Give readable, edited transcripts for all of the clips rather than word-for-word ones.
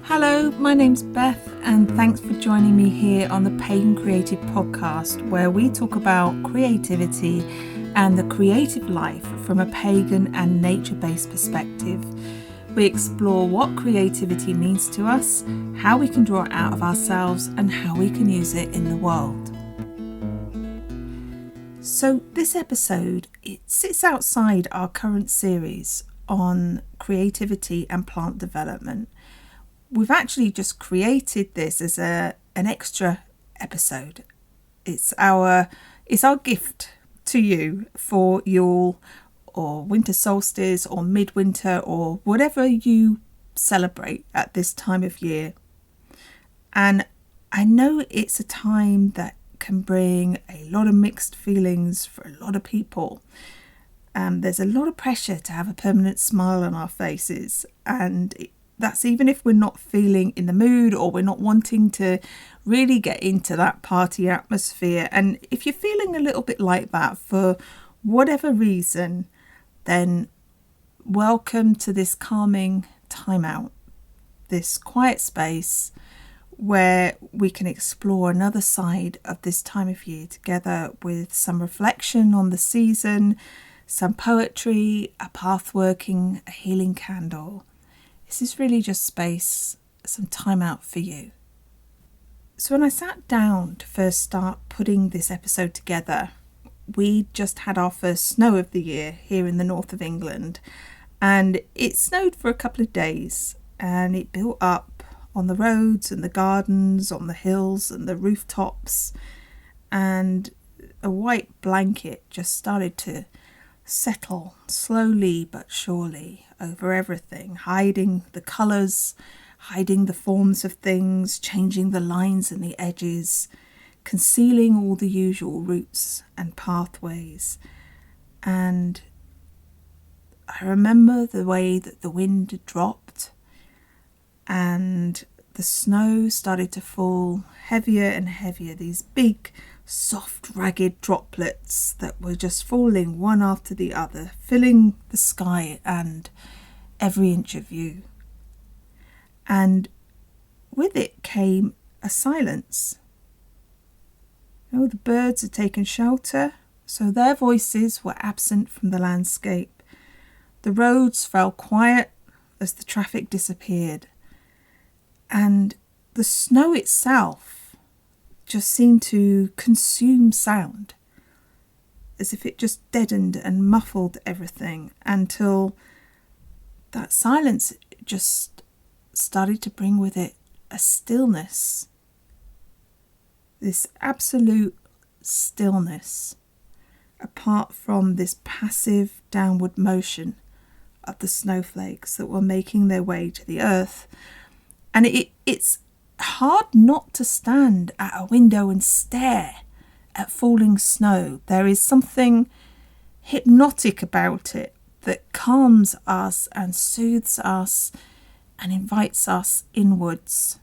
Hello, my name's Beth, and thanks for joining me here on the Pagan Creative Podcast, where we talk about creativity and the creative life from a pagan and nature-based perspective. We explore what creativity means to us, how we can draw it out of ourselves, and how we can use it in the world. So this episode, it sits outside our current series on creativity and plant development. We've actually just created this as an extra episode. It's our gift to you for Yule or winter solstice or midwinter or whatever you celebrate at this time of year. And I know it's a time that can bring a lot of mixed feelings for a lot of people. There's a lot of pressure to have a permanent smile on our faces, and that's even if we're not feeling in the mood or we're not wanting to really get into that party atmosphere. And if you're feeling a little bit like that for whatever reason, then welcome to this calming time out, this quiet space where we can explore another side of this time of year together with some reflection on the season, some poetry, a pathworking, a healing candle. This is really just space, some time out for you. So when I sat down to first start putting this episode together, we just had our first snow of the year here in the north of England, and it snowed for a couple of days, and it built up on the roads and the gardens, on the hills and the rooftops, and a white blanket just started to settle slowly but surely over everything, hiding the colours, hiding the forms of things, changing the lines and the edges, concealing all the usual routes and pathways. And I remember the way that the wind dropped and the snow started to fall heavier and heavier, these big soft ragged droplets that were just falling one after the other, filling the sky and every inch of view. And with it came a silence. The birds had taken shelter, so their voices were absent from the landscape. The roads fell quiet as the traffic disappeared, and the snow itself just seemed to consume sound, as if it just deadened and muffled everything until that silence just started to bring with it a stillness, this absolute stillness, apart from this passive downward motion of the snowflakes that were making their way to the earth. And it's hard not to stand at a window and stare at falling snow. There is something hypnotic about it that calms us and soothes us and invites us inwards,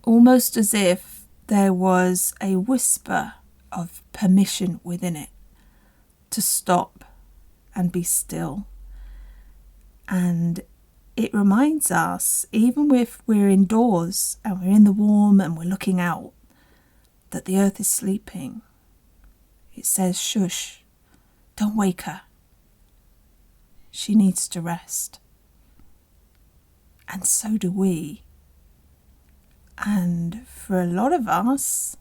almost as if there was a whisper of permission within it to stop and be still. And it reminds us, even if we're indoors and we're in the warm and we're looking out, that the earth is sleeping. It says, shush, don't wake her. She needs to rest. And so do we. And for a lot of us,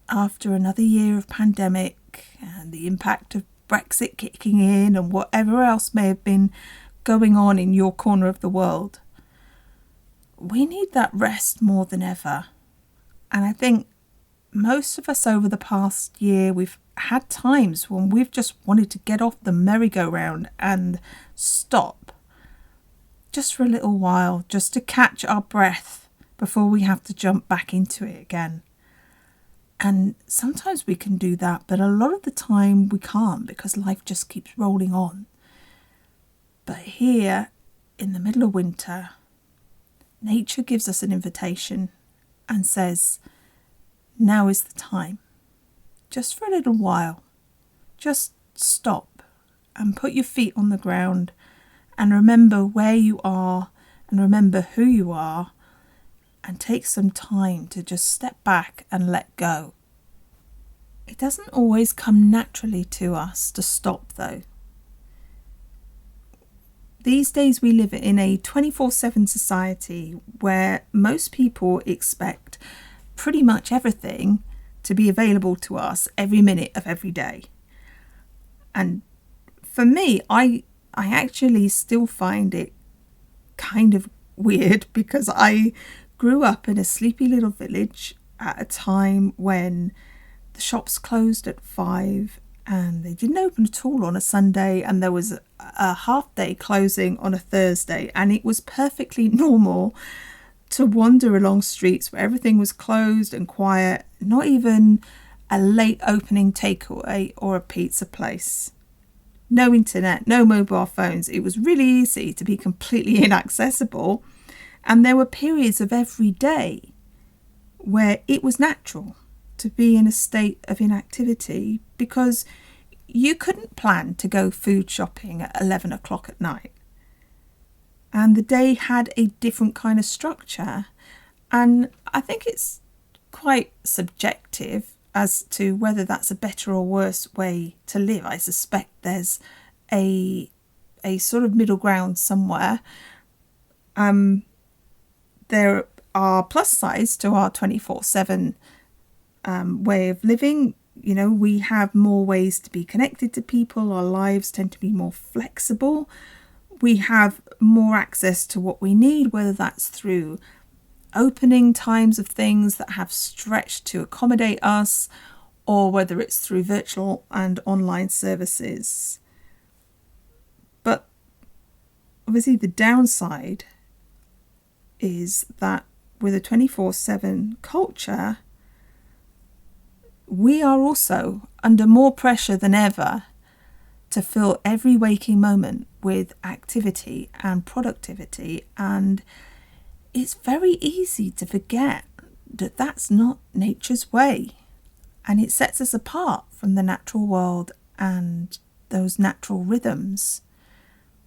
after another year of pandemic and the impact of Brexit kicking in and whatever else may have been going on in your corner of the world, we need that rest more than ever. And I think most of us over the past year, we've had times when we've just wanted to get off the merry-go-round and stop just for a little while, just to catch our breath before we have to jump back into it again. And sometimes we can do that, but a lot of the time we can't, because life just keeps rolling on. But here, in the middle of winter, nature gives us an invitation and says, now is the time. Just for a little while. Just stop and put your feet on the ground and remember where you are and remember who you are and take some time to just step back and let go. It doesn't always come naturally to us to stop though. These days we live in a 24/7 society where most people expect pretty much everything to be available to us every minute of every day. And for me, I actually still find it kind of weird because I grew up in a sleepy little village at a time when the shops closed at 5 and they didn't open at all on a Sunday, and there was a half day closing on a Thursday, and it was perfectly normal to wander along streets where everything was closed and quiet, not even a late opening takeaway or a pizza place. No internet, no mobile phones. It was really easy to be completely inaccessible. And there were periods of every day where it was natural to be in a state of inactivity because you couldn't plan to go food shopping at 11 o'clock at night. And the day had a different kind of structure. And I think it's quite subjective as to whether that's a better or worse way to live. I suspect there's a sort of middle ground somewhere. There are plus sides to our 24/7 way of living. You know, we have more ways to be connected to people. Our lives tend to be more flexible. We have more access to what we need, whether that's through opening times of things that have stretched to accommodate us, or whether it's through virtual and online services. But obviously the downside is that with a 24/7 culture, we are also under more pressure than ever to fill every waking moment with activity and productivity, and it's very easy to forget that that's not nature's way, and it sets us apart from the natural world and those natural rhythms.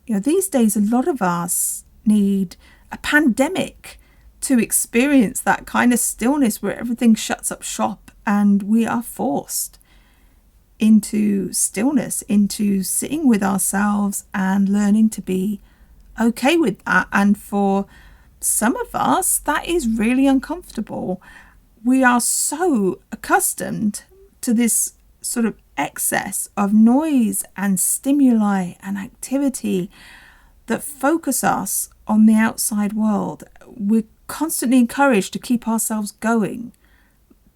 You know, these days a lot of us need a pandemic to experience that kind of stillness where everything shuts up shop and we are forced into stillness, into sitting with ourselves and learning to be okay with that. And for some of us, that is really uncomfortable. We are so accustomed to this sort of excess of noise and stimuli and activity that focus us on the outside world. We're constantly encouraged to keep ourselves going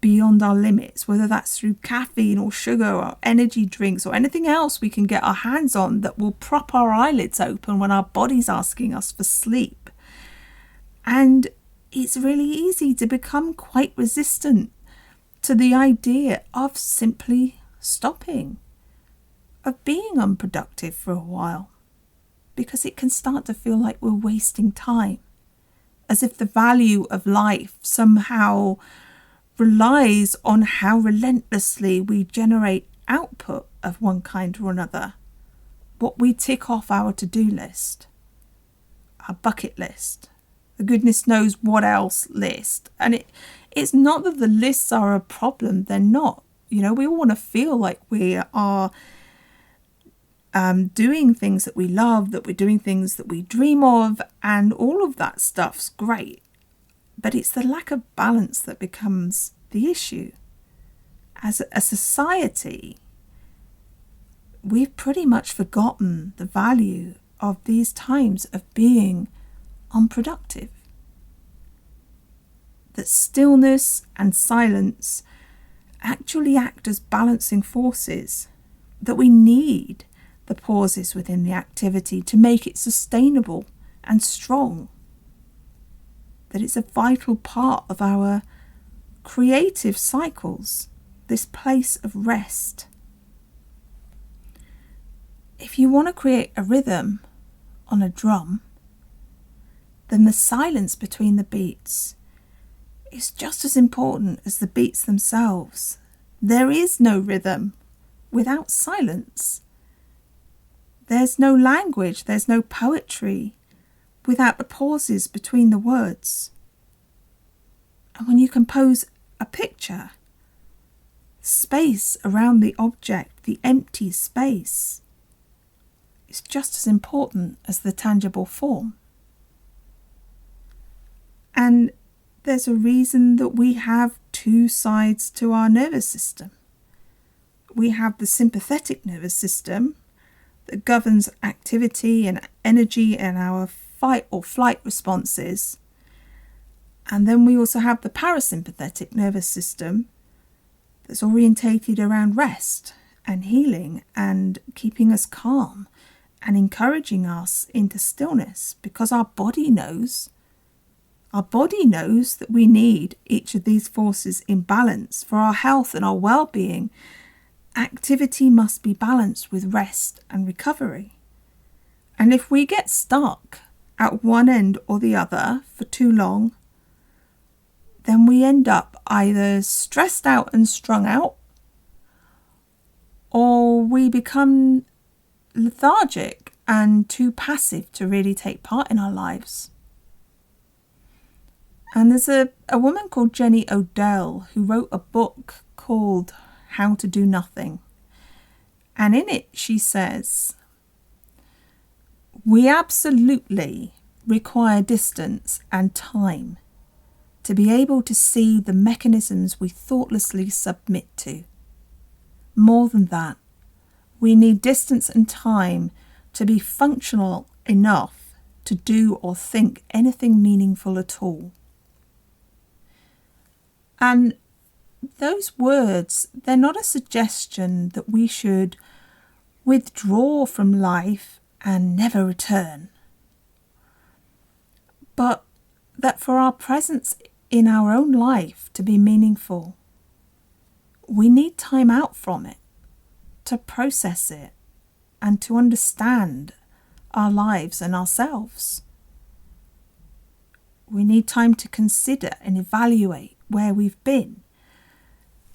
beyond our limits, whether that's through caffeine or sugar or energy drinks or anything else we can get our hands on that will prop our eyelids open when our body's asking us for sleep. And it's really easy to become quite resistant to the idea of simply stopping, of being unproductive for a while, because it can start to feel like we're wasting time, as if the value of life somehow relies on how relentlessly we generate output of one kind or another, what we tick off our to-do list, our bucket list, the goodness knows what else list. And it's not that the lists are a problem, they're not. You know, we all want to feel like we are doing things that we love, that we're doing things that we dream of, and all of that stuff's great. But it's the lack of balance that becomes the issue. As a society, we've pretty much forgotten the value of these times of being unproductive. That stillness and silence actually act as balancing forces, that we need the pauses within the activity to make it sustainable and strong, that it's a vital part of our creative cycles, this place of rest. If you want to create a rhythm on a drum, then the silence between the beats is just as important as the beats themselves. There is no rhythm without silence. There's no language, there's no poetry, without the pauses between the words. And when you compose a picture, space around the object, the empty space, is just as important as the tangible form. And there's a reason that we have two sides to our nervous system. We have the sympathetic nervous system that governs activity and energy and our fight or flight responses. And then we also have the parasympathetic nervous system that's orientated around rest and healing and keeping us calm and encouraging us into stillness, because our body knows that we need each of these forces in balance for our health and our well-being. Activity must be balanced with rest and recovery. And if we get stuck at one end or the other for too long, then we end up either stressed out and strung out, or we become lethargic and too passive to really take part in our lives. And there's a woman called Jenny Odell who wrote a book called How to Do Nothing. And in it she says, we absolutely require distance and time to be able to see the mechanisms we thoughtlessly submit to. More than that, we need distance and time to be functional enough to do or think anything meaningful at all. And those words, they're not a suggestion that we should withdraw from life and never return, but that for our presence in our own life to be meaningful, we need time out from it to process it and to understand our lives and ourselves. We need time to consider and evaluate where we've been,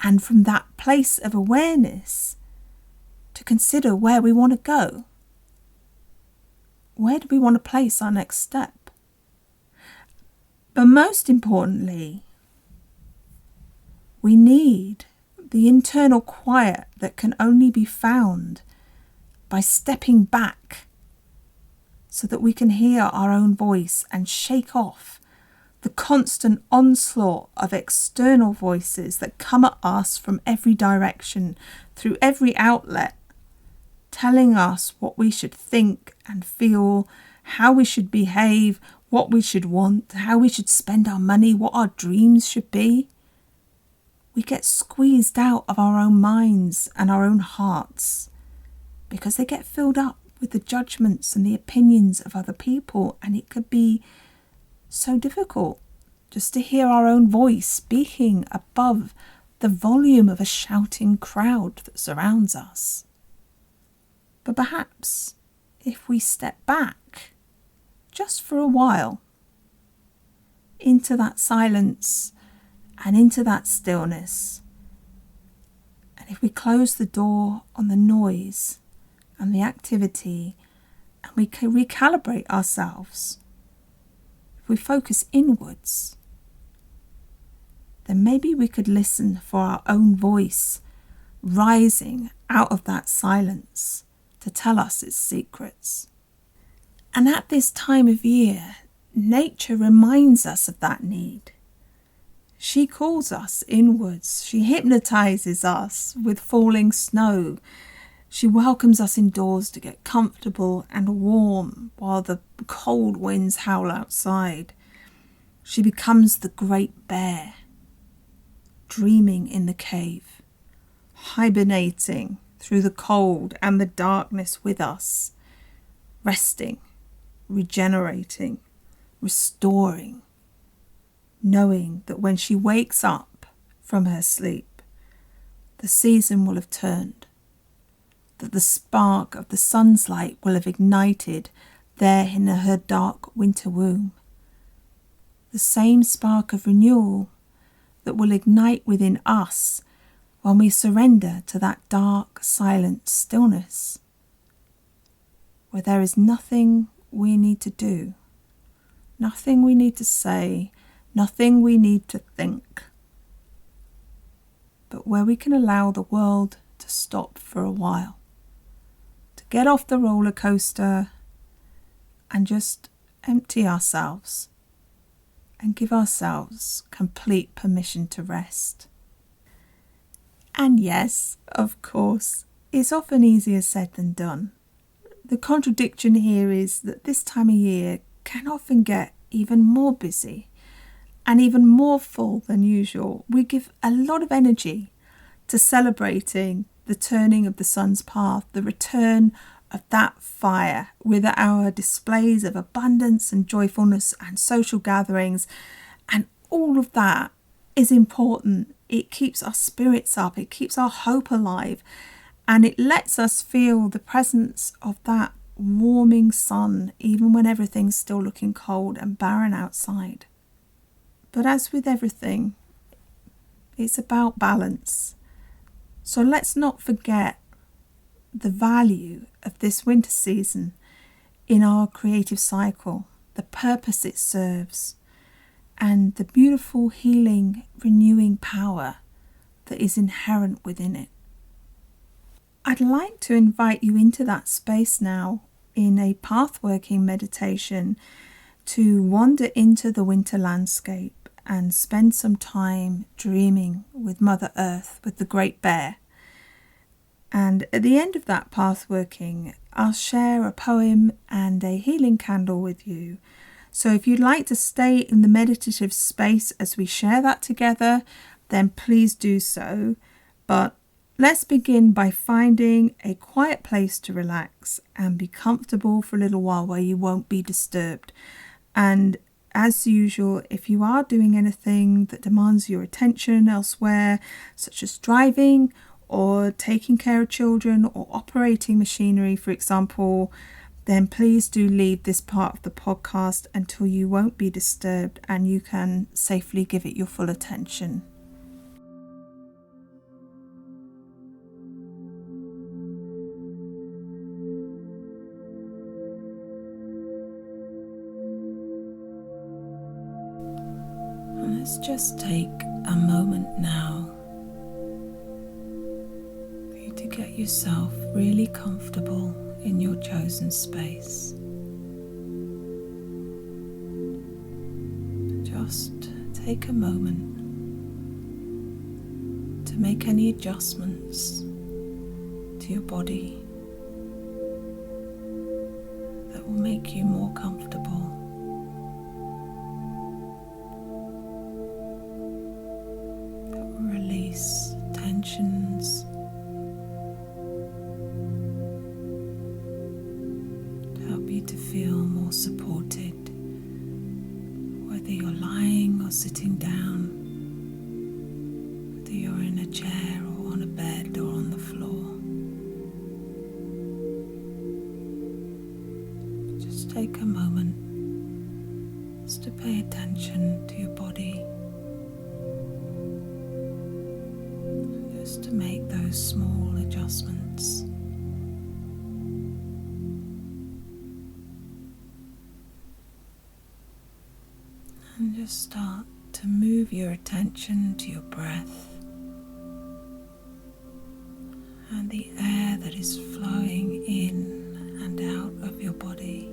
and from that place of awareness to consider where we want to go. Where do we want to place our next step? But most importantly, we need the internal quiet that can only be found by stepping back so that we can hear our own voice and shake off the constant onslaught of external voices that come at us from every direction, through every outlet, telling us what we should think and feel, how we should behave, what we should want, how we should spend our money, what our dreams should be. We get squeezed out of our own minds and our own hearts because they get filled up with the judgments and the opinions of other people, and it could be so difficult just to hear our own voice speaking above the volume of a shouting crowd that surrounds us. But perhaps if we step back just for a while into that silence and into that stillness, and if we close the door on the noise and the activity and we can recalibrate ourselves, if we focus inwards, then maybe we could listen for our own voice rising out of that silence to tell us its secrets. And at this time of year, nature reminds us of that need. She calls us inwards. She hypnotizes us with falling snow. She welcomes us indoors to get comfortable and warm while the cold winds howl outside. She becomes the great bear, dreaming in the cave, hibernating through the cold and the darkness with us, resting, regenerating, restoring, knowing that when she wakes up from her sleep, the season will have turned, that the spark of the sun's light will have ignited there in her dark winter womb, the same spark of renewal that will ignite within us when we surrender to that dark, silent stillness, where there is nothing we need to do nothing we need to say, nothing we need to think, but where we can allow the world to stop for a while, to get off the roller coaster and just empty ourselves and give ourselves complete permission to rest. And yes, of course, it's often easier said than done. The contradiction here is that this time of year can often get even more busy and even more full than usual. We give a lot of energy to celebrating the turning of the sun's path, the return of that fire, with our displays of abundance and joyfulness and social gatherings, and all of that is important. It keeps our spirits up, it keeps our hope alive, and it lets us feel the presence of that warming sun even when everything's still looking cold and barren outside. But as with everything, it's about balance. So let's not forget the value of this winter season in our creative cycle, the purpose it serves, and the beautiful healing, renewing power that is inherent within it. I'd like to invite you into that space now in a pathworking meditation to wander into the winter landscape and spend some time dreaming with Mother Earth, with the Great Bear. And at the end of that pathworking, I'll share a poem and a healing candle with you. So if you'd like to stay in the meditative space as we share that together, then please do so. But let's begin by finding a quiet place to relax and be comfortable for a little while where you won't be disturbed. And as usual, if you are doing anything that demands your attention elsewhere, such as driving or taking care of children or operating machinery, for example, then please do leave this part of the podcast until you won't be disturbed and you can safely give it your full attention. Let's just take a moment now for you to get yourself really comfortable in your chosen space. Just take a moment to make any adjustments to your body that will make you more comfortable. That will release tensions, to feel more supported, whether you're lying or sitting down, whether you're in a chair or on a bed or on the floor. Just take a moment just to pay attention to your body, just to make those small adjustments. And just start to move your attention to your breath and the air that is flowing in and out of your body,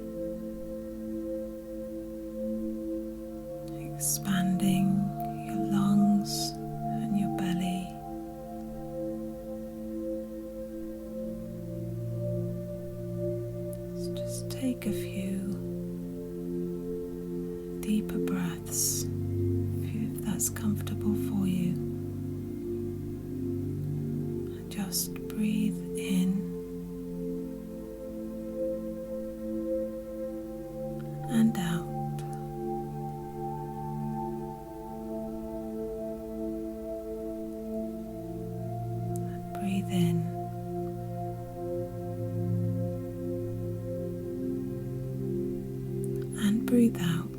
expanding your lungs and your belly. Let's just take a few deeper breaths, if that's comfortable for you. And just breathe in and out. And breathe in and breathe out.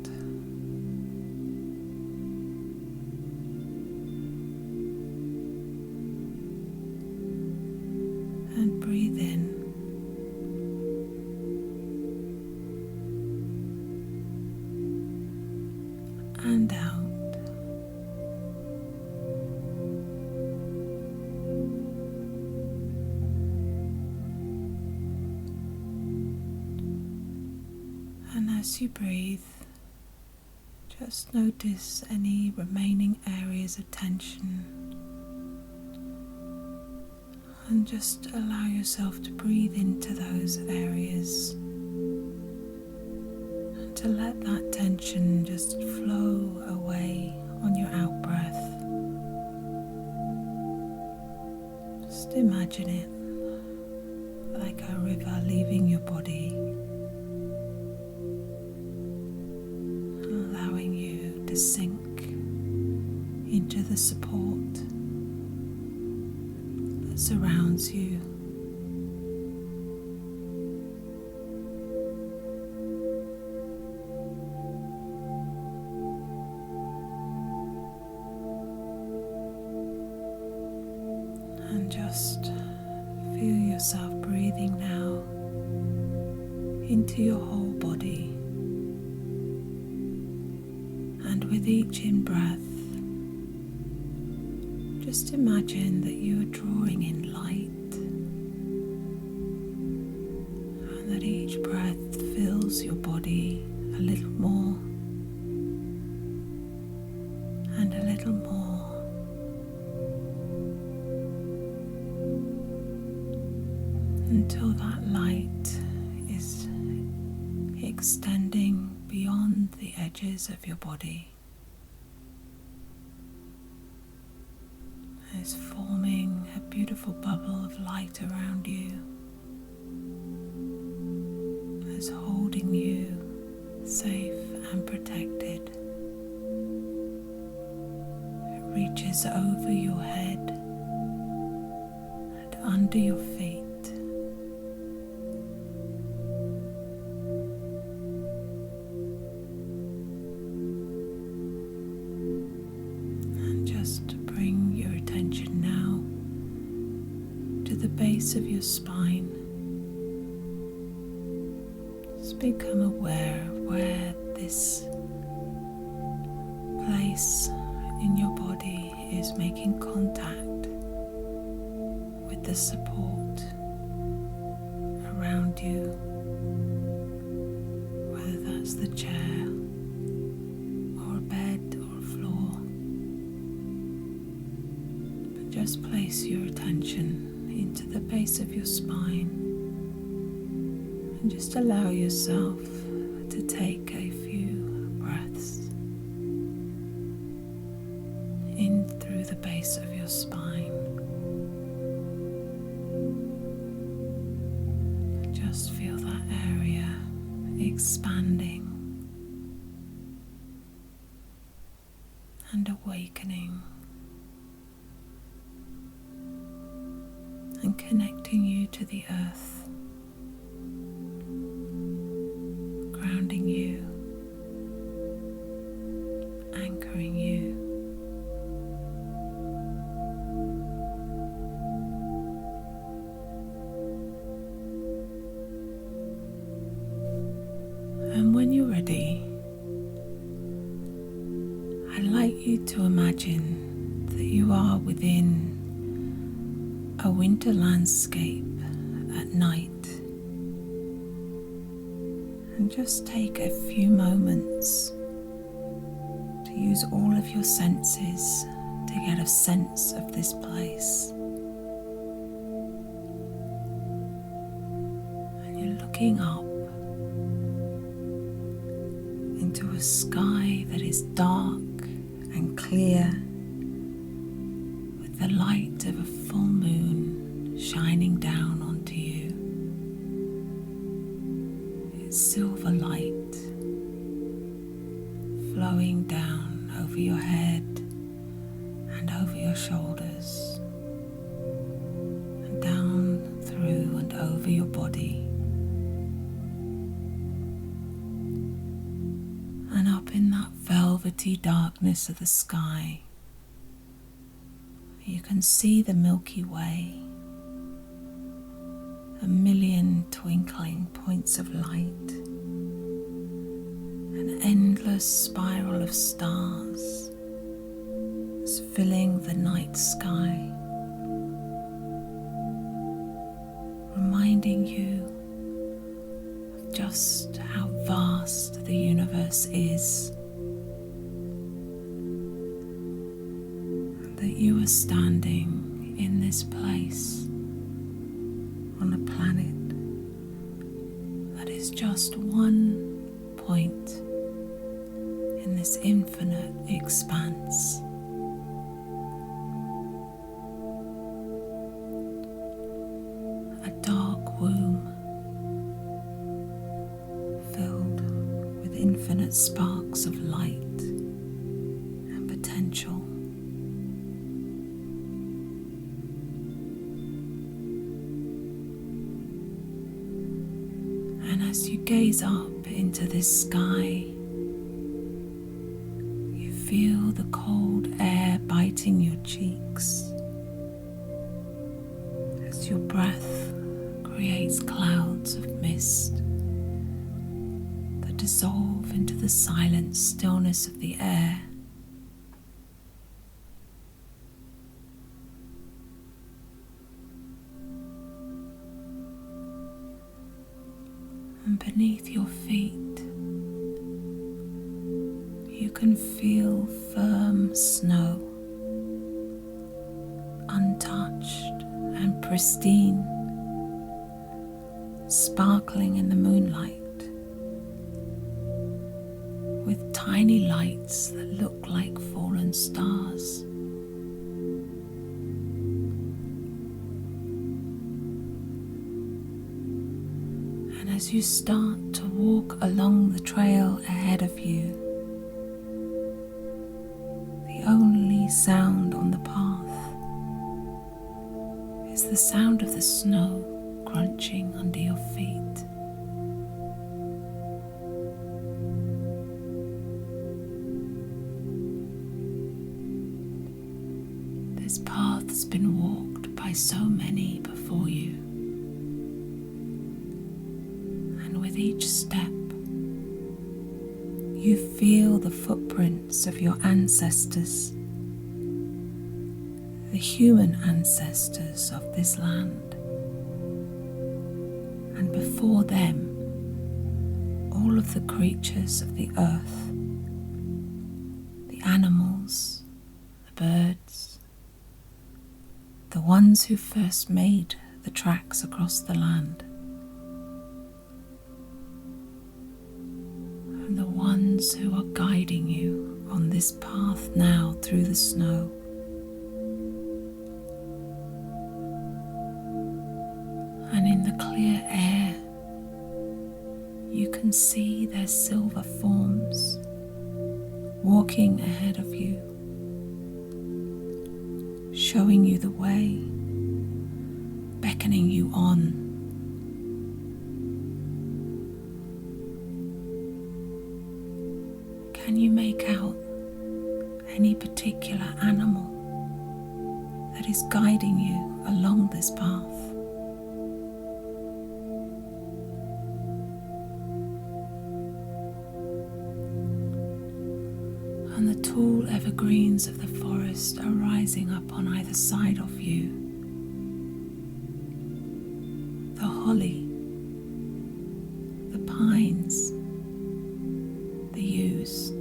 And breathe in and out. And as you breathe, just notice any remaining areas of tension, and just allow yourself to breathe into those areas and to let that tension just flow away on your out breath. Just imagine it like a river leaving your body, allowing you to sink into the support that surrounds you. And just feel yourself breathing now into your whole body. And with each in-breath, just imagine that you are drawing in light, and that each breath fills your body a little more and a little more, until that light is extending beyond the edges of your body. It's forming a beautiful bubble of light around you. It's holding you safe and protected. It reaches over your head and under your feet. The base of your spine. Just become aware of where this place in your body is making contact with the support around you, whether that's the chair or a bed or a floor. But just place your attention into the base of your spine and just allow yourself to take a few breaths in through the base of your spine. Just feel that area expanding and awakening, and connecting you to the earth, grounding you, anchoring you. And when you're ready, I'd like you to imagine that you are within a winter landscape at night, and just take a few moments to use all of your senses to get a sense of this place. And you're looking up into a sky that is dark and clear, with the light of a full moon shining down onto you. It's silver light flowing down over your head and over your shoulders, and down through and over your body, and up in that velvety darkness of the sky. You can see the Milky Way, a million twinkling points of light, and endless spiral of stars is filling the night sky, reminding you of just how vast the universe is, and that you are standing in this place on a planet that is just one point in this infinite expanse. A dark womb filled with infinite sparks of light and potential. And as you gaze up into this sky, you feel the cold air biting your cheeks as your breath creates clouds of mist that dissolve into the silent stillness of the air. And beneath your feet, you can feel firm snow, untouched and pristine, sparkling in the moonlight, with tiny lights that look like fallen stars. And as you start to walk along the trail ahead of you, the only sound on the path is the sound of the snow crunching under your feet. This path has been walked by so many before you, and with each step you feel the footprints of your ancestors, the human ancestors of this land, and before them all of the creatures of the earth, the animals, the birds, the ones who first made the tracks across the land, and the ones who are guiding you on this path now through the snow. And in the clear air, you can see their silver forms walking ahead of you, showing you the way, beckoning you on. Can you make out any particular animal that is guiding you along this path? And the tall evergreens of the forest are rising up on either side of you. The holly, the pines, the yews.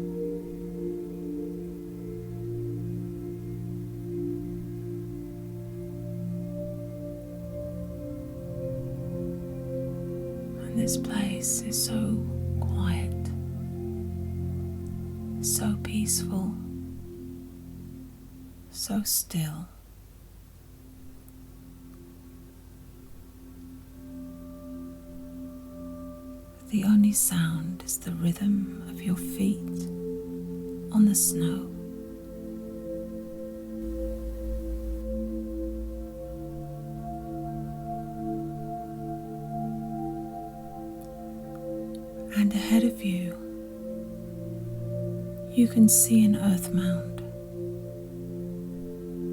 And this place is so quiet, so peaceful, so still. The only sound is the rhythm of your feet on the snow. And ahead of you, you can see an earth mound,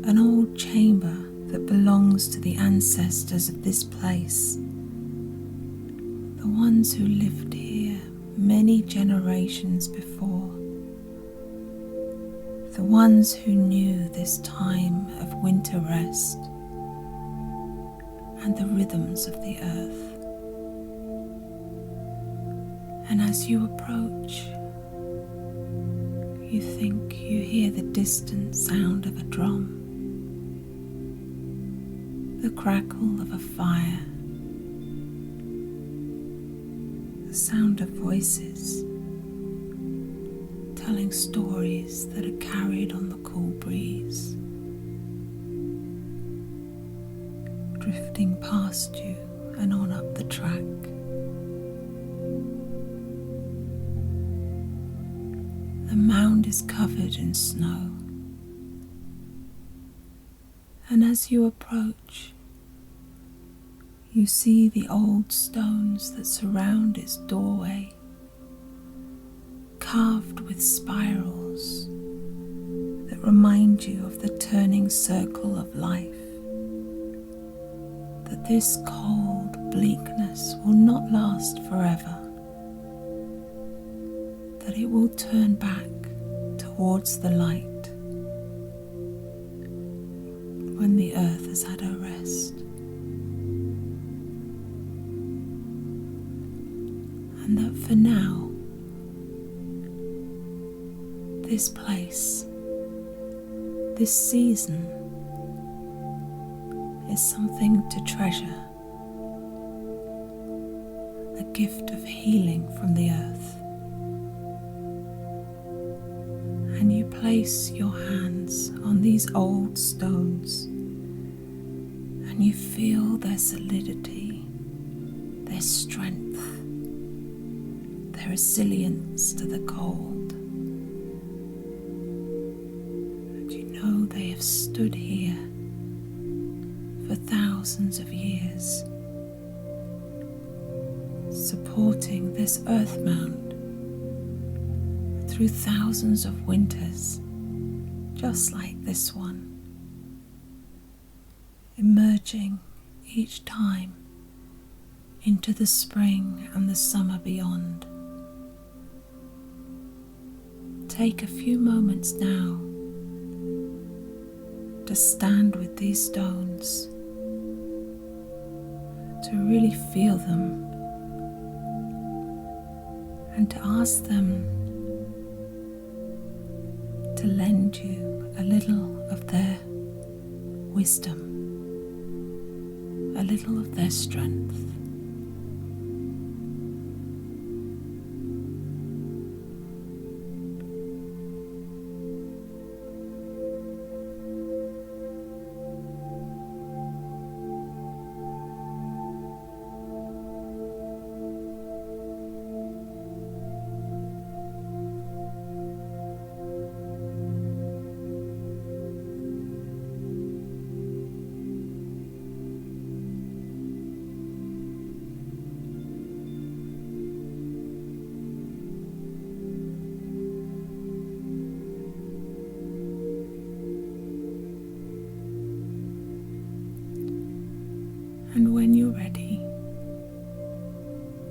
an old chamber that belongs to the ancestors of this place, the ones who lived here many generations before, the ones who knew this time of winter rest and the rhythms of the earth. And as you approach, you think you hear the distant sound of a drum, the crackle of a fire, the sound of voices telling stories that are carried on the cool breeze, drifting past you and on up the track. The mound is covered in snow, and as you approach, you see the old stones that surround its doorway, carved with spirals that remind you of the turning circle of life, that this cold bleakness will not last forever, that it will turn back towards the light when the earth has had her rest. And that for now, this place, this season, is something to treasure, a gift of healing from the earth. And you place your hands on these old stones, and you feel their solidity, their strength, their resilience to the cold. And you know they have stood here for thousands of years, supporting this earth mound through thousands of winters, just like this one, emerging each time into the spring and the summer beyond. Take a few moments now to stand with these stones, to really feel them, and to ask them to lend you a little of their wisdom, a little of their strength. And when you're ready,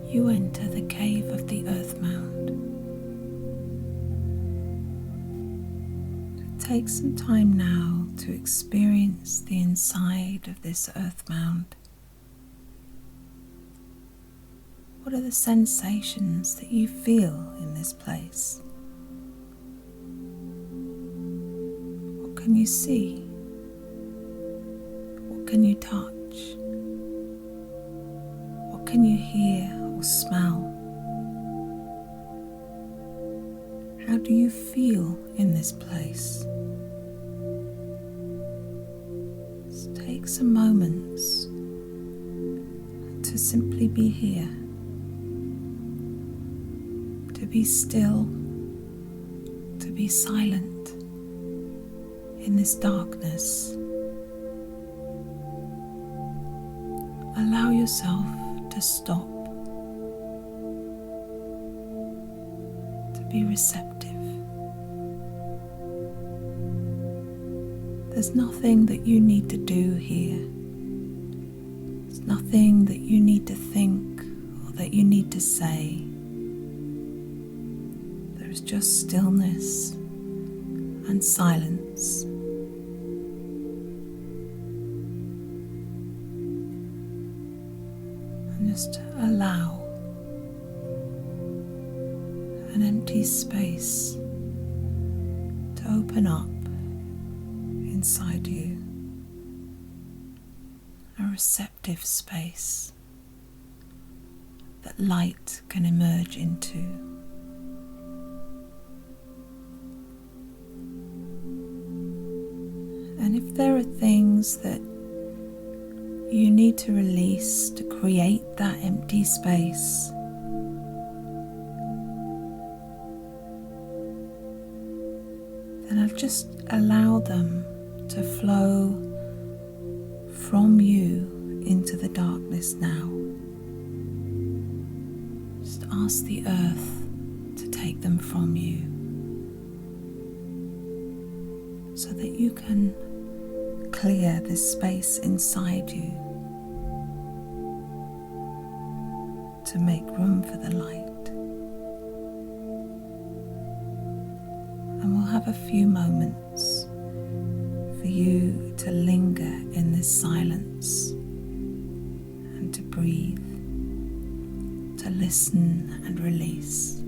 you enter the cave of the earth mound. Take some time now to experience the inside of this earth mound. What are the sensations that you feel in this place? What can you see? What can you touch? What can you hear or smell? How do you feel in this place? Just take some moments to simply be here, to be still, to be silent in this darkness. Allow yourself to stop, to be receptive. There's nothing that you need to do here. There's nothing that you need to think or that you need to say. is just stillness and silence. And just allow an empty space to open up inside you, a receptive space that light can emerge into. And if there are things that you need to release to create that empty space, then I'll just allow them to flow from you into the darkness now. Just ask the earth to take them from you so that you can clear this space inside you to make room for the light. And we'll have a few moments for you to linger in this silence and to breathe, to listen and release.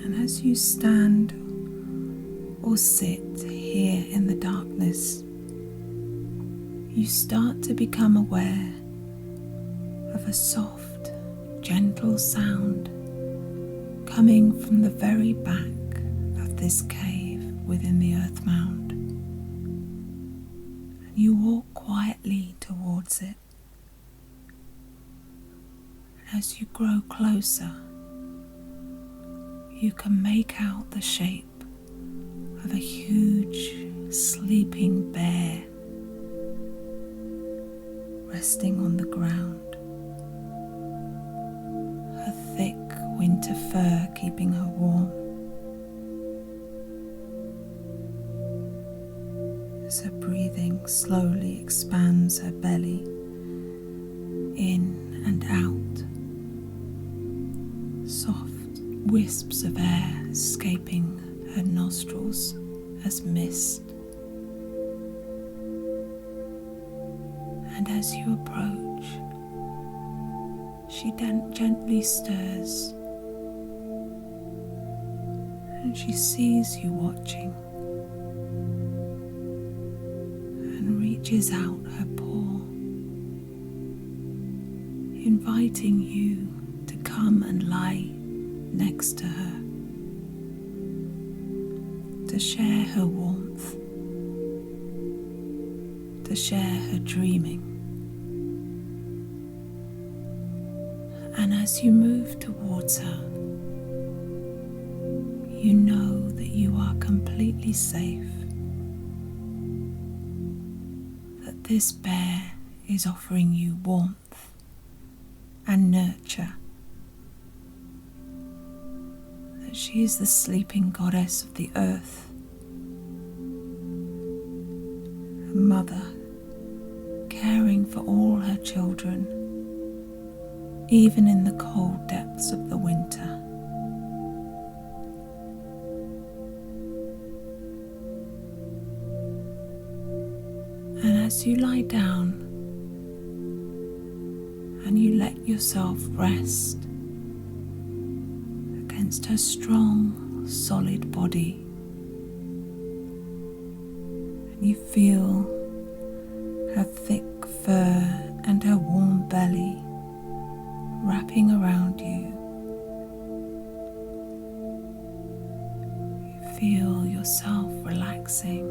And as you stand or sit here in the darkness, you start to become aware of a soft, gentle sound coming from the very back of this cave within the earth mound. And you walk quietly towards it. As you grow closer, you can make out the shape of a huge sleeping bear resting on the ground, her thick winter fur keeping her warm. As her breathing slowly expands her belly in and out, soft wisps of air escaping her nostrils as mist. And as you approach, she gently stirs, and she sees you watching and reaches out her paw, inviting you to come and lie next to her, to share her warmth, to share her dreaming. And as you move towards her, you know that you are completely safe, that this bear is offering you warmth and nurture, that she is the sleeping goddess of the earth, a mother caring for all her children, even in the cold depths of the winter. And as you lie down and you let yourself rest against her strong, solid body, and you feel her thick fur and her warm belly wrapping around you, you feel yourself relaxing.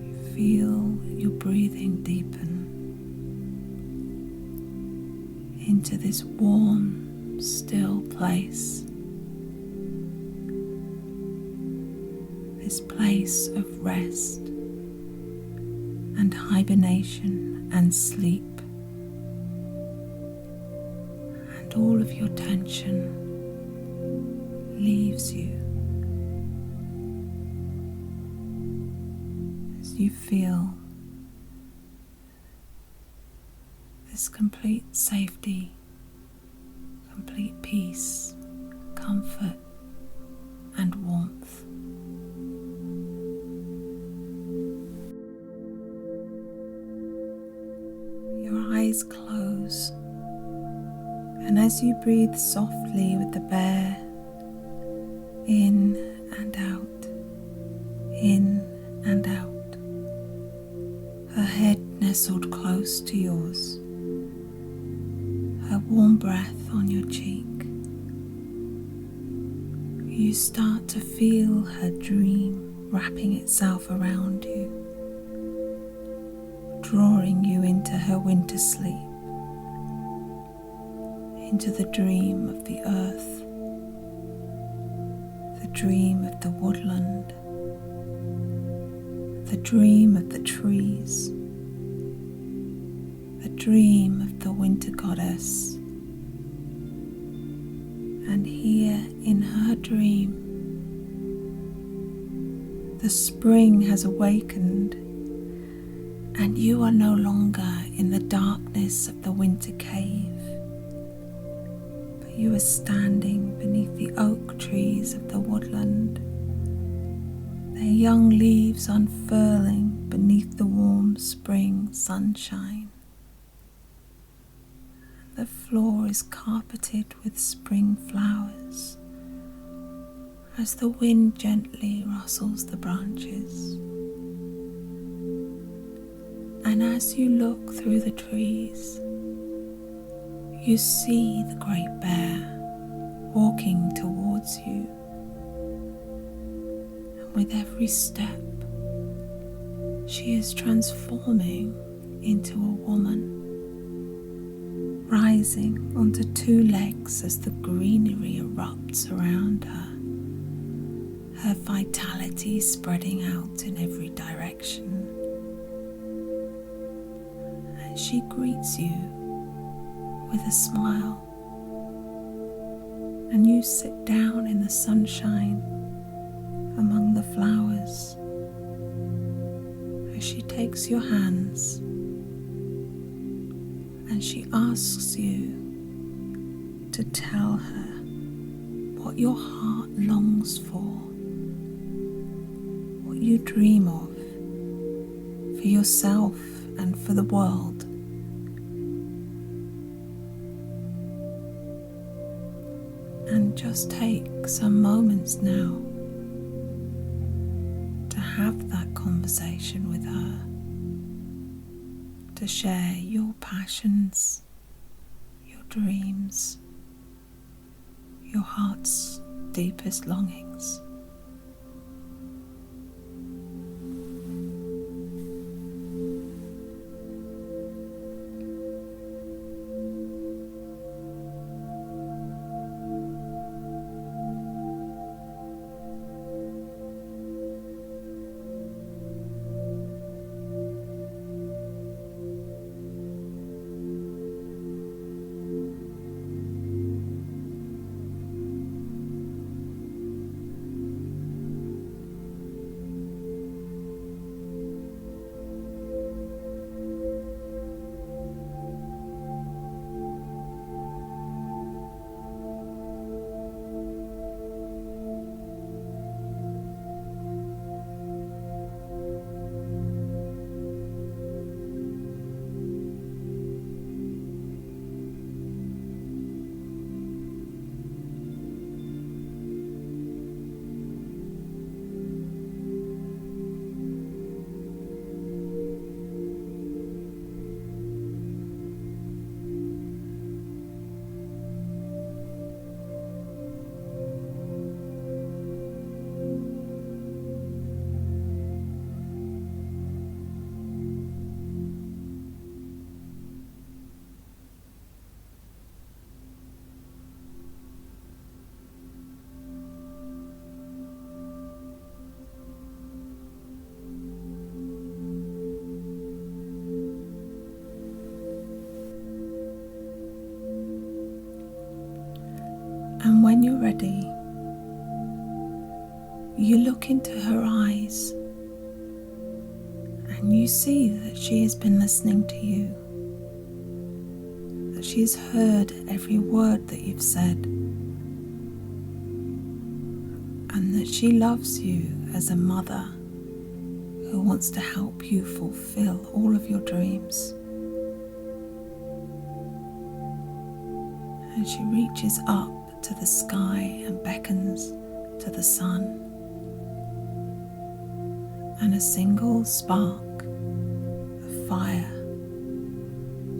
You feel your breathing deepen into this warm, still place, this place of rest and hibernation and sleep, and all of your tension leaves you as you feel this complete safety, complete peace, comfort and warmth. Your eyes close, and as you breathe softly with the bear, in and out, in and out, her head nestled close to yours, her warm breath on your cheek, you start to feel her dream wrapping itself around you, drawing you into her winter sleep, into the dream of the earth, the dream of the woodland, the dream of the trees, the dream of the winter goddess. And here in her dream, the spring has awakened, and you are no longer in the darkness of the winter cave, but you are standing beneath the oak trees of the woodland, their young leaves unfurling beneath the warm spring sunshine. The floor is carpeted with spring flowers as the wind gently rustles the branches. And as you look through the trees, you see the great bear walking towards you. And with every step, she is transforming into a woman, rising onto two legs as the greenery erupts around her, her vitality spreading out in every direction. And she greets you with a smile, and you sit down in the sunshine among the flowers as she takes your hands. And she asks you to tell her what your heart longs for, what you dream of for yourself and for the world. And just take some moments now to have that conversation with her, to share your passions, your dreams, your heart's deepest longings. And when you're ready, you look into her eyes and you see that she has been listening to you, that she has heard every word that you've said, and that she loves you as a mother who wants to help you fulfill all of your dreams. And she reaches up to the sky and beckons to the sun, and a single spark of fire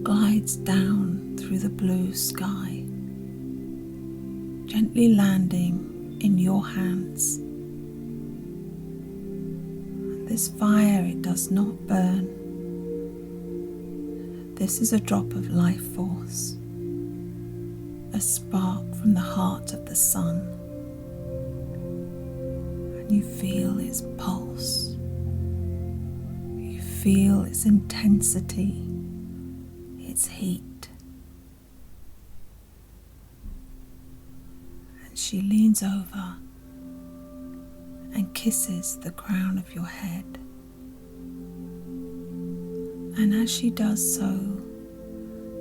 glides down through the blue sky, gently landing in your hands. And this fire, it does not burn. This is a drop of life force, a spark from the heart of the sun, and you feel its pulse. You feel its intensity, its heat. And she leans over and kisses the crown of your head. And as she does so,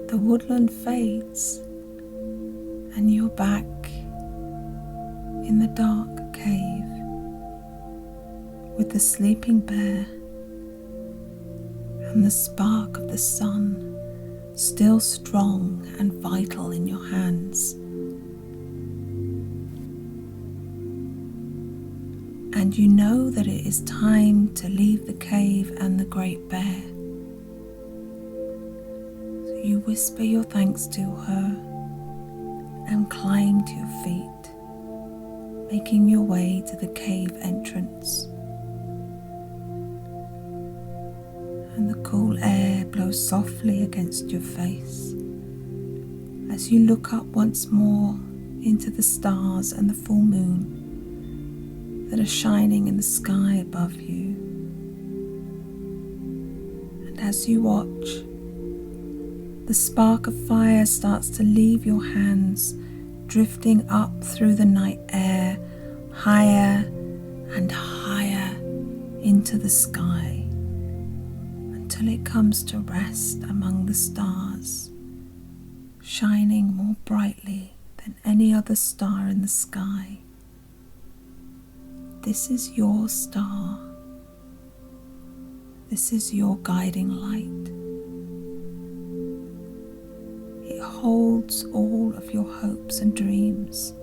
the woodland fades, and you're back in the dark cave with the sleeping bear and the spark of the sun still strong and vital in your hands. And you know that it is time to leave the cave and the great bear. So you whisper your thanks to her and climb to your feet, making your way to the cave entrance. And the cool air blows softly against your face as you look up once more into the stars and the full moon that are shining in the sky above you. And as you watch, the spark of fire starts to leave your hands, drifting up through the night air, higher and higher into the sky, until it comes to rest among the stars, shining more brightly than any other star in the sky. This is your star. This is your guiding light. It holds all of your hopes and dreams,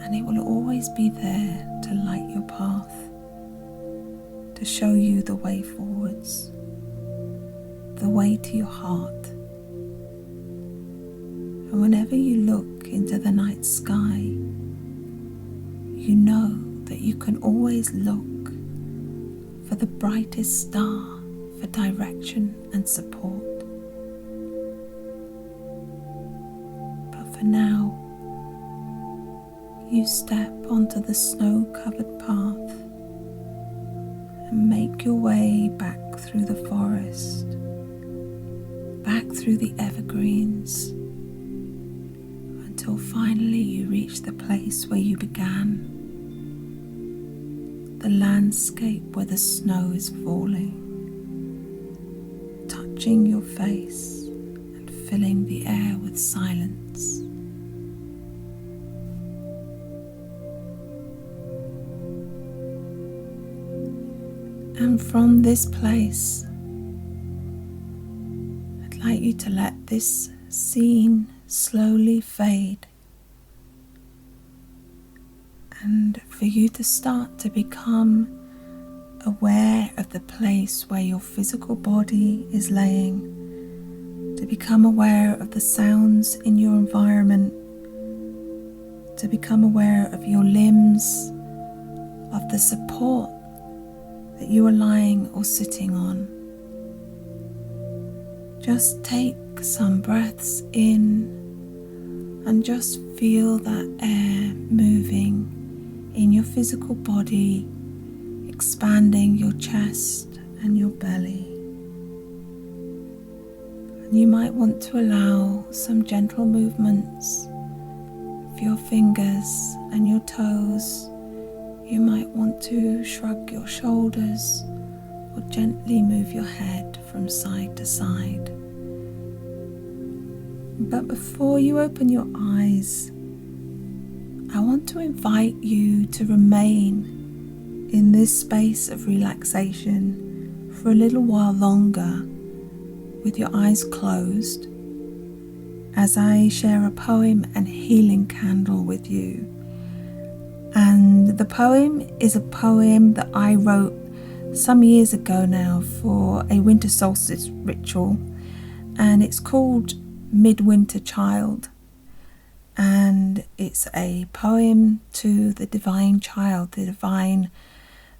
and it will always be there to light your path, to show you the way forwards, the way to your heart. And whenever you look into the night sky, you know that you can always look for the brightest star for direction and support. But for now, you step onto the snow-covered path and make your way back through the forest, back through the evergreens, until finally you reach the place where you began, the landscape where the snow is falling, touching your face and filling the air with silence. And from this place, I'd like you to let this scene slowly fade, and for you to start to become aware of the place where your physical body is laying, to become aware of the sounds in your environment, to become aware of your limbs, of the support that you are lying or sitting on. Just take some breaths in and just feel that air moving in your physical body, expanding your chest and your belly. And you might want to allow some gentle movements of your fingers and your toes, you might want to shrug your shoulders or gently move your head from side to side. But before you open your eyes, I want to invite you to remain in this space of relaxation for a little while longer with your eyes closed as I share a poem and healing candle with you. And the poem is a poem that I wrote some years ago now for a winter solstice ritual, and it's called Midwinter Child. And it's a poem to the divine child, the divine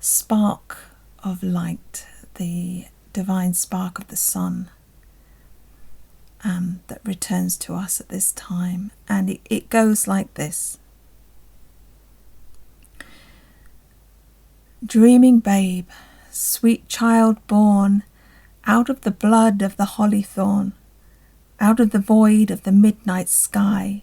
spark of light, the divine spark of the sun that returns to us at this time. And it goes like this. Dreaming babe, sweet child born out of the blood of the holly thorn, out of the void of the midnight sky,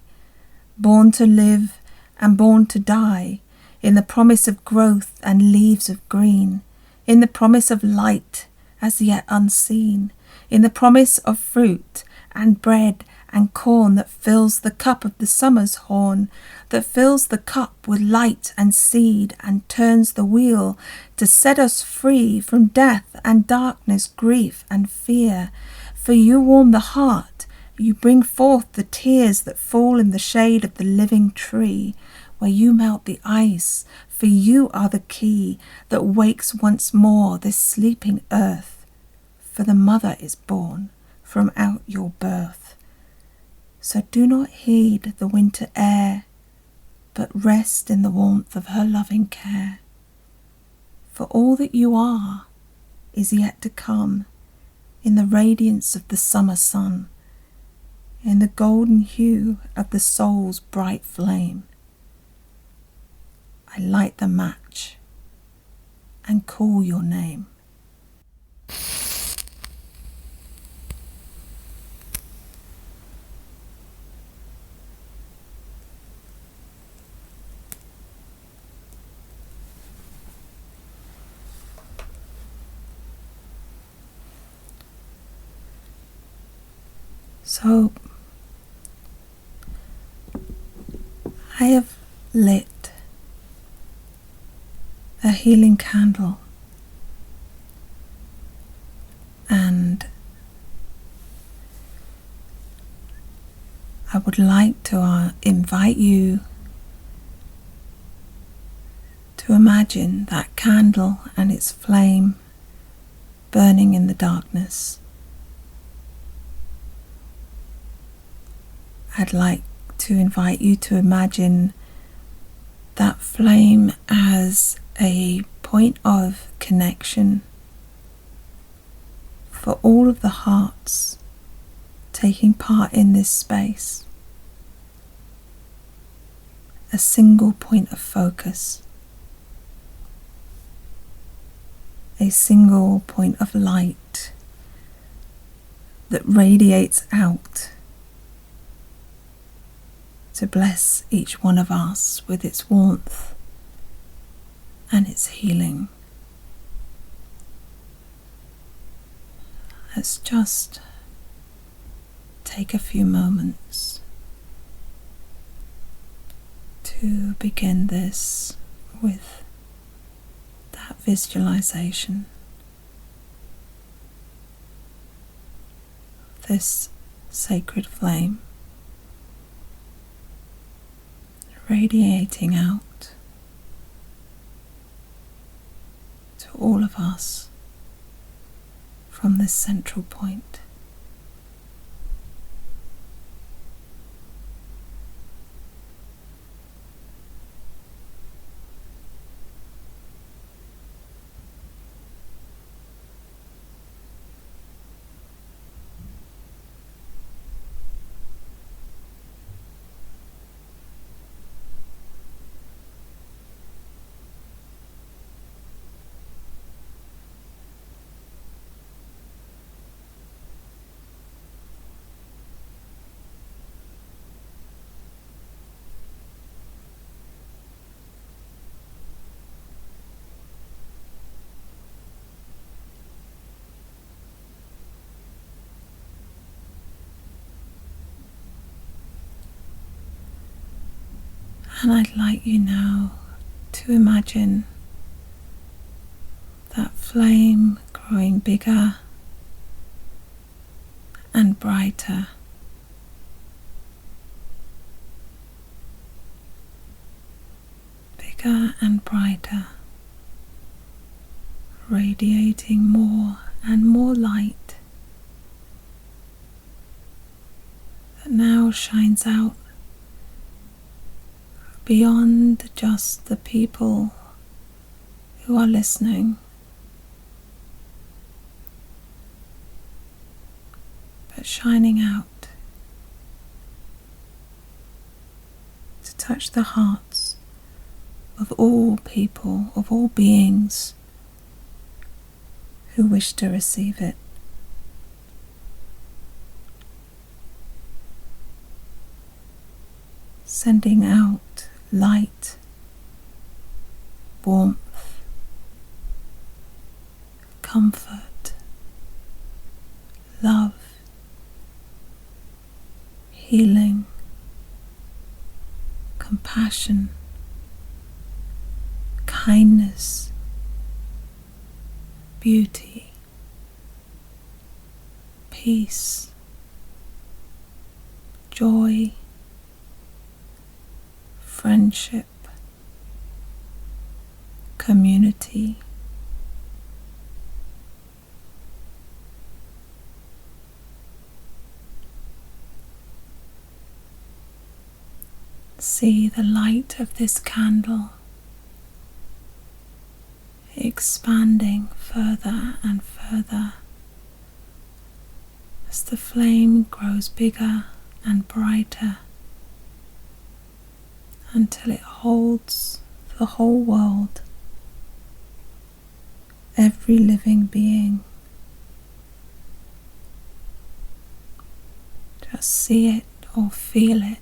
born to live and born to die, in the promise of growth and leaves of green, in the promise of light as yet unseen, in the promise of fruit and bread and corn that fills the cup of the summer's horn, that fills the cup with light and seed and turns the wheel to set us free from death and darkness, grief and fear. For you warm the heart, you bring forth the tears that fall in the shade of the living tree, where you melt the ice, for you are the key that wakes once more this sleeping earth. For the mother is born from out your birth. So do not heed the winter air, but rest in the warmth of her loving care. For all that you are is yet to come, in the radiance of the summer sun, in the golden hue of the soul's bright flame. I light the match and call your name. So I have lit a healing candle, and I would like to invite you to imagine that candle and its flame burning in the darkness. I'd like to invite you to imagine that flame as a point of connection for all of the hearts taking part in this space. A single point of focus, a single point of light that radiates out to bless each one of us with its warmth and its healing. Let's just take a few moments to begin this with that visualization, this sacred flame radiating out to all of us from this central point. And I'd like you now to imagine that flame growing bigger and brighter. Bigger and brighter, radiating more and more light that now shines out beyond just the people who are listening, but shining out to touch the hearts of all people, of all beings who wish to receive it. Sending out light, warmth, comfort, love, healing, compassion, kindness, beauty, peace, joy, friendship, community, see the light of this candle expanding further and further as the flame grows bigger and brighter until it holds the whole world, every living being. Just see it or feel it,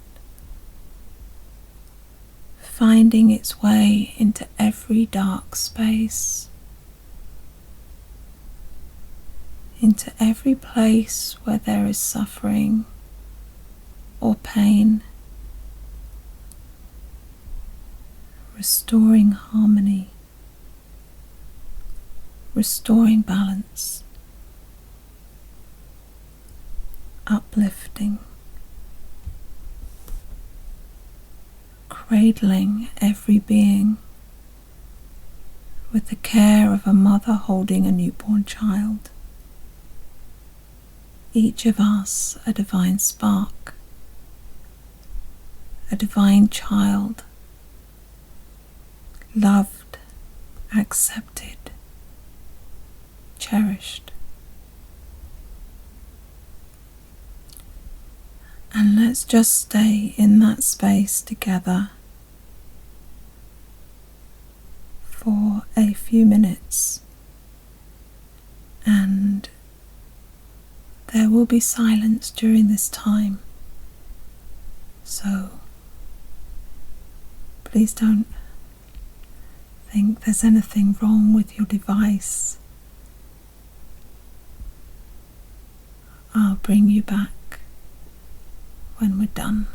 finding its way into every dark space, into every place where there is suffering or pain, restoring harmony, restoring balance, uplifting, cradling every being with the care of a mother holding a newborn child. Each of us a divine spark, a divine child, loved, accepted, cherished. And let's just stay in that space together for a few minutes, and there will be silence during this time, so please don't think there's anything wrong with your device. I'll bring you back when we're done.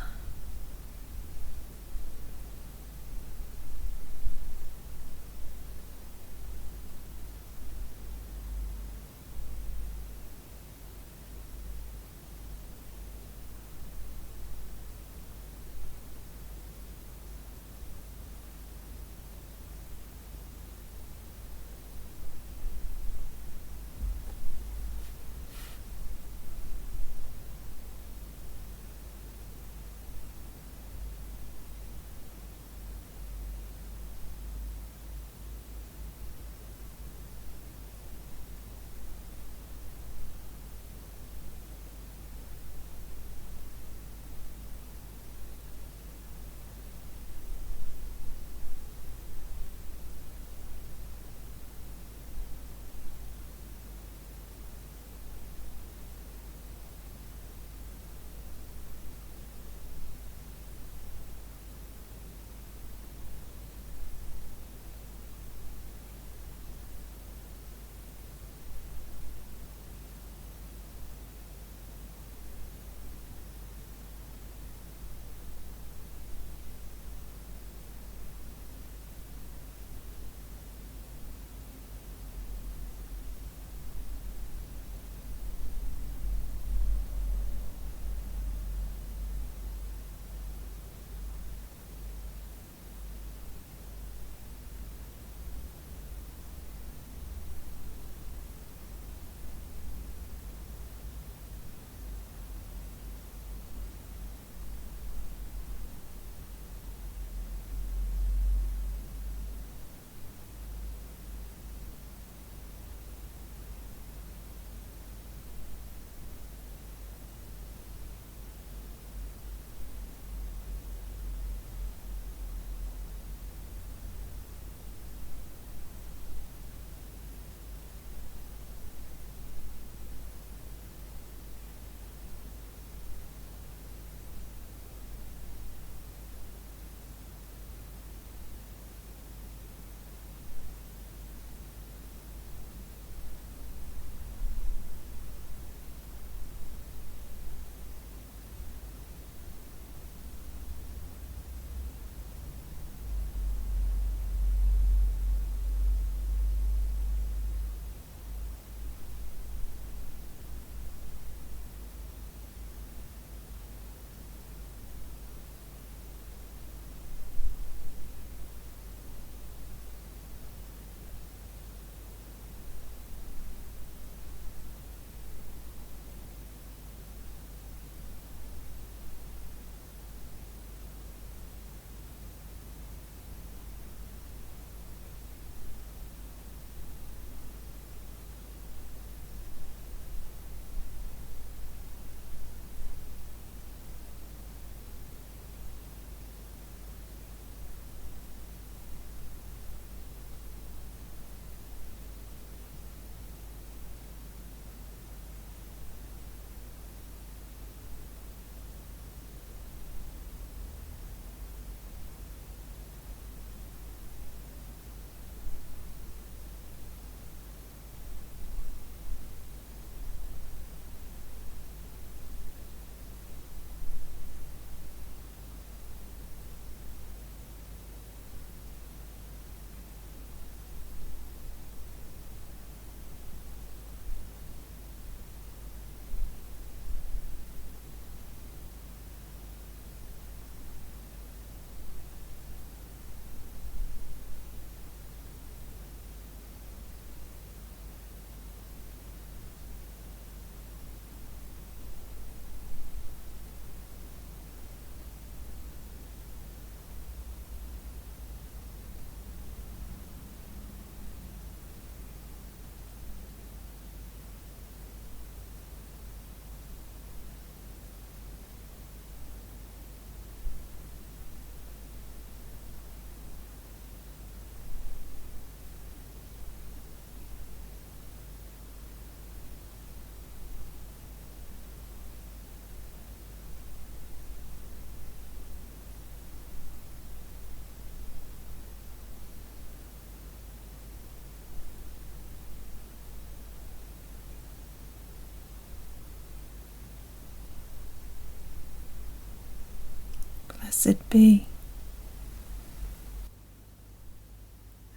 Blessed be.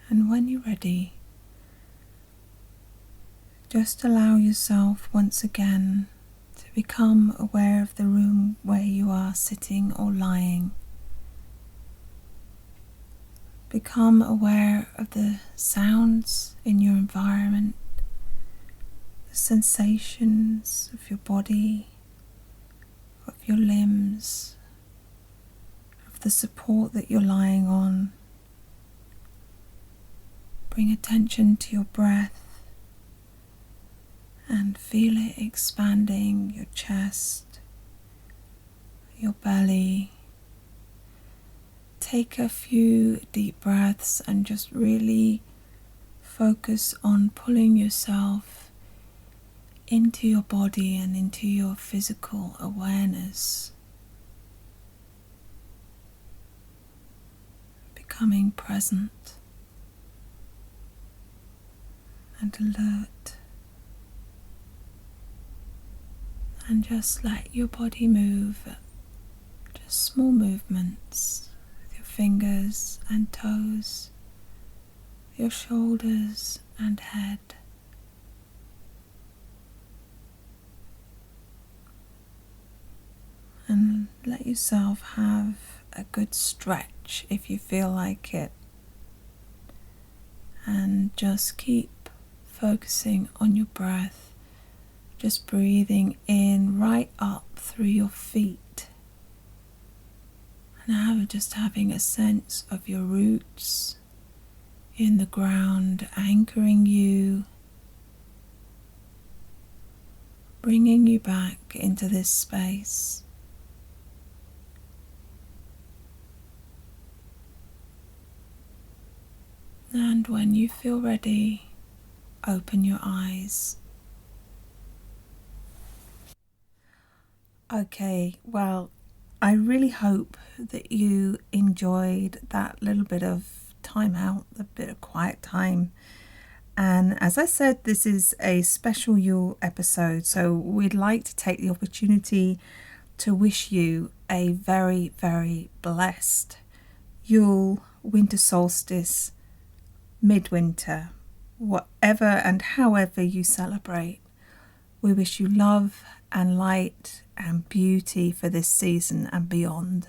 And when you're ready, just allow yourself once again to become aware of the room where you are sitting or lying. Become aware of the sounds in your environment, the sensations of your body, of your limbs, of the support that you're lying on. Bring attention to your breath and feel it expanding your chest, your belly. Take a few deep breaths and just really focus on pulling yourself into your body and into your physical awareness. Becoming present and alert. And just let your body move, just small movements. Fingers and toes, your shoulders and head. And let yourself have a good stretch if you feel like it. And just keep focusing on your breath, just breathing in right up through your feet. Now just having a sense of your roots in the ground, anchoring you, bringing you back into this space. And when you feel ready, open your eyes. Okay, well, I really hope that you enjoyed that little bit of time out, a bit of quiet time. And as I said, this is a special Yule episode, so we'd like to take the opportunity to wish you a very, very blessed Yule, winter solstice, midwinter, whatever and however you celebrate. We wish you love and light and beauty for this season and beyond.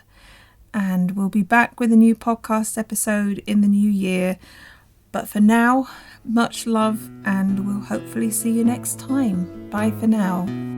And we'll be back with a new podcast episode in the new year. But for now, much love, and we'll hopefully see you next time. Bye for now.